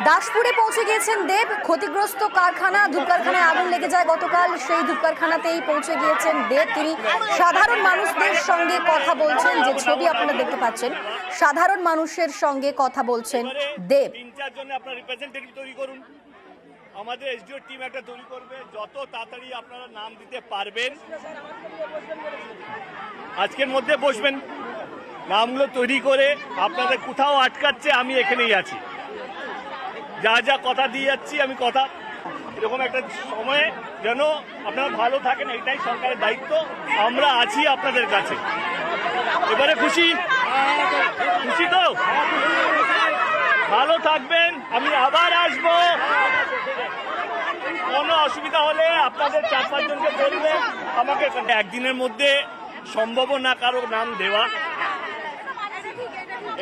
দাসপুরে পৌঁছে গিয়েছেন দেব। ক্ষতিগ্রস্ত কারখানা, ধূপ কারখানায় আগুন লেগে যায় গতকাল, সেই ধূপ কারখানাতেই পৌঁছে গিয়েছেন দেব। তিনি সাধারণ মানুষদের সঙ্গে কথা বলছেন, যে ছবি আপনারা দেখতে পাচ্ছেন, সাধারণ মানুষের সঙ্গে কথা বলছেন দেব। 3-4 জন আপনারা রিপ্রেজেন্টেটিভ তৈরি করুন, আমাদের এসডিও টিম একটা তৈরি করবে, যত তাড়াতাড়ি আপনারা নাম দিতে পারবেন আজকের মধ্যে বসবেন, নামগুলো তৈরি করে আপনাদের কোথাও আটকাচ্ছে আমি এখানেই আছি, যা যা কথা দিয়ে যাচ্ছি আমি কথা, এরকম একটা সময়ে যেন আপনারা ভালো থাকেন, এটাই সরকারের দায়িত্ব, আমরা আছি আপনাদের কাছে। এবারে খুশি খুশি তো, ভালো থাকবেন, আমি আবার আসবো, কোনো অসুবিধা হলে আপনাদের 4-5 জনকে বলবেন, আমাকে একদিনের মধ্যে সম্ভব না কারো নাম দেওয়া।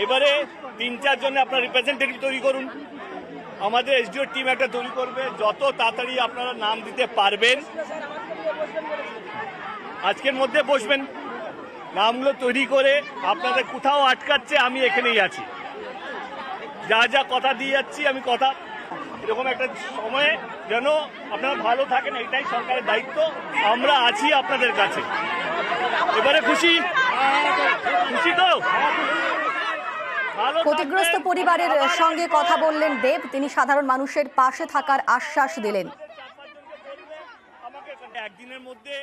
এবারে 3-4 জন আপনারা রিপ্রেজেন্টেটিভ তৈরি করুন, আমাদের এসডিও টিম একটা তৈরি করবে, যত তাড়াতাড়ি আপনারা নাম দিতে পারবেন আজকের মধ্যে বসবেন, নামগুলো তৈরি করে আপনাদের কোথাও আটকাচ্ছে আমি এখানেই আছি, যা যা কথা দিয়ে যাচ্ছি আমি কথা, এরকম একটা সময়ে যেন আপনারা ভালো থাকেন, এটাই সরকারের দায়িত্ব, আমরা আছি আপনাদের কাছে। এবারে খুশি খুশি তো, ক্ষতিগ্রস্ত পরিবারের সঙ্গে কথা বললেন দেব। তিনি সাধারণ মানুষের পাশে থাকার আশ্বাস দিলেন। আমাকে একদিনের মধ্যে